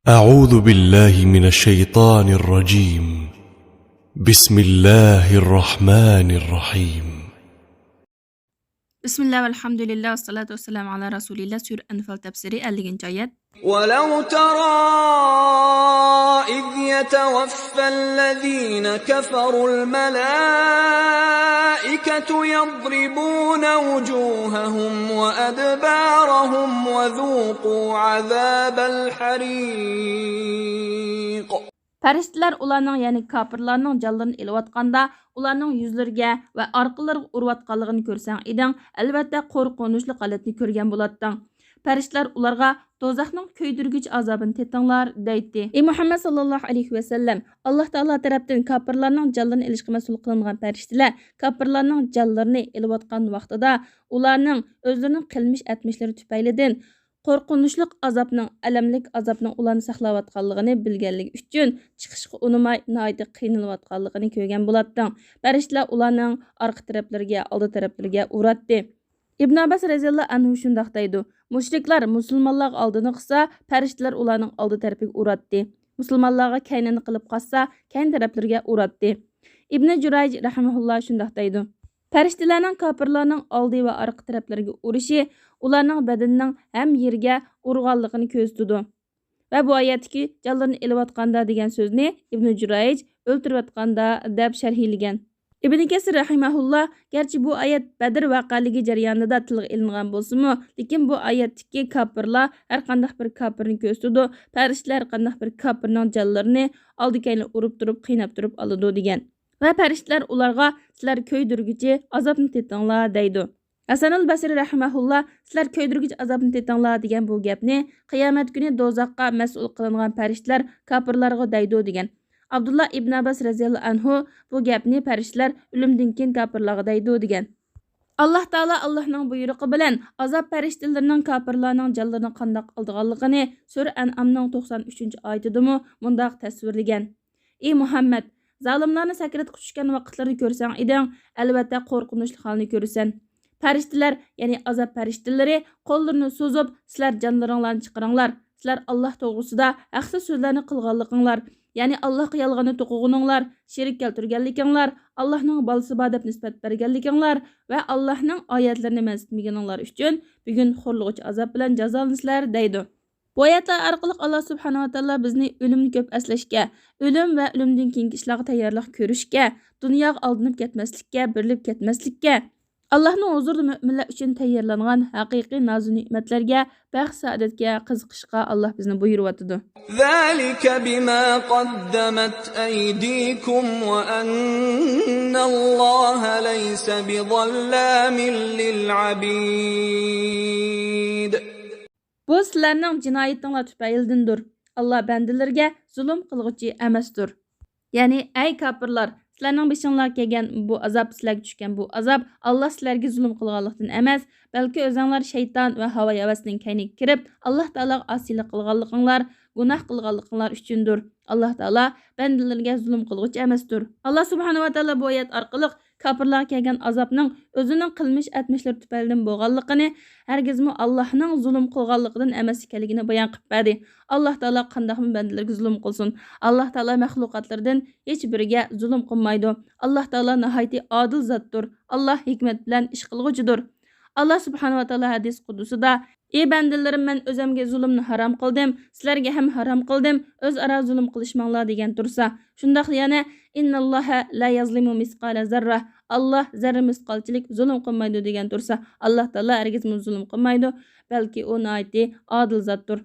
أعوذ بالله من الشيطان الرجيم. بسم الله الرحمن الرحيم. Bismillah velhamdülillah ve salatu vesselamu ala Resulillah. Sure Enfal tefsiri 50. ayet. ولو ترى إذ يتوفى الذين كفروا الملائكة يضربون وجوههم وأدبارهم وذوقوا عذاب الحريق. Farishtalar ularning ya'ni kafirlarning jonlarini elayotganda ularning yuzlariga va orqalariga urayotganligini ko'rsang eding, albatta qo'rqinchli holatni ko'rgan bo'larding. Farishtalar ularga do'zaxning kuydirgich azobini tetinglar deydi. Ey Muhammad sallallohu alayhi va sallam, Alloh taolo tarafdan kafirlarning jonlarini elishga mas'ul qilingan farishtalar kafirlarning jonlarini elayotgan vaqtida ularning o'zlarining qilmish atmishlari tufaylidan qo'rqinchli azobning, alamlik azobning ularni saqlayotganligini bilganligi uchun chiqishga unamay nihoyatda qiynalayotganligini ko'rgan bo'lardi. Farishtalar ularning orqa taraflariga, oldi taraflariga uratdi. Ibn Abbas raziyallohu anhu shundoq deydi: Mushriklar musulmonlar oldini qilsa, farishtalar ularning oldi tarafiga uratdi. Musulmonlarga kaynini qilib qolsa, kayn taraflariga uratdi. Ibn Jurayj rahimahulloh shundoq deydi: Farishtalarning kafirlarning oldi va orqa taraflariga urishi ularning badanining ham yerga urganligini ko'rsatadi. Va bu oyatdagi jonlarni elayotganda degan so'zni Ibn Jurayj o'ltirayotganda deb sharhlagan. Ibn Kasir rahimahulloh garchi bu oyat Badr vaqaligi jarayonida tilga ilingan bo'lsa-mu, lekin bu oyatdagi kafirlar har qanday bir kafirni ko'rsatadi, farishtalar har qanday bir kafirning jonlarini oldi-kayni urib turib, qiynab turib oladi degan. Va farishtalar ularga sizlar ko'ydirguchi azobni tetinglar deydi. Hasan al-Basri rahimahulloh sizlar ko'ydirguchi azobni tetinglar degan bu gapni qiyomat kuni do'zaxga mas'ul qilingan farishtalar kafirlarga deydi degan. Abdullah ibn Abbas raziyallohu anhu bu gapni farishtalar o'limdan keyin kafirlarga deydi degan. Alloh taolo Allohning buyrug'i bilan azob farishtalarining kafirlarning jonlarini qandoq oldiganligini Sura An'amning 93-oyatida mundaq tasvirlagan. Ey Muhammad, zalimlarni sakratga tushgan vaqtlarini ko'rsang eding, albatta qo'rqinchli holni ko'rasan. Farishtalar, ya'ni azob farishtalari qo'llarini so'zib, sizlar jonlaringlarni chiqaringlar. Sizlar Alloh to'g'risida haqsiz so'zlarni qilganliginglar, ya'ni Allohga yolg'onni to'qiganinglar, sherik keltirganliginglar, Allohning bolasi bor deb nisbat berganliginglar va Allohning oyatlarini mansitmaganinglar uchun bugun xo'rlig'uchi azob bilan jazolansizlar deydi. Bu oyatlar orqali Alloh subhanahu va taolo bizni o'limni ko'p eslashga, o'lim va o'limdan keyingi ishlarga tayyorlik ko'rishga, dunyoga aldanib ketmaslikka, birilib ketmaslikka, Allohning huzurida mu'minlar uchun tayyorlangan haqiqiy nozik ne'matlarga, baxt saodatga qiziqishga Alloh bizni buyuryotdi. ذلك بما قدمت أيديكم وأن الله ليس بظلام للعبيد. Bu sizlarning jinoyatinglar tufaylidandir. Alloh bandalarga zulm qilg'uchi emasdir. Ya'ni ey kafirlar, sizlarning beshinglarga kelgan bu azob, sizlarga tushgan bu azob Alloh sizlarga zulm qilganlikdan emas, balki o'zinglar shayton va havo havasining kayniga kirib, Alloh taologa osiylik qilganliginglar, gunoh qilganliginglar uchundir. Alloh taolo bandalarga zulm qilg'uchi emasdir. Alloh subhanahu va taolo bu oyat orqali kafirlarga kelgan azobning o'zining qilmish atmishlari tufaylidan bo'lganligini, hargizmi Allohning zulm qilganligidan emas ekanligini bayon qilib berdi. Alloh taolo qandoqmi bandalarga zulm qilsin? Alloh taolo maxluqotlardan hech biriga zulm qilmaydi. Alloh taolo nihoyatda odil zotdir. Alloh hikmat bilan ish qilg'uchidir. Alloh subhanahu va taolo hadis qudusida: Ey bandalarim, men o'zimga zulmni harom qildim, sizlarga ham harom qildim, o'zaro zulm qilishmanglar degan tursa, shundoq yana innalloha la yazlimu misqala zarra, Alloh zarra misqolchilik zulm qilmaydi degan tursa, Alloh taolo hargiz zulm qilmaydi, balki u nihoyatda odil zotdir.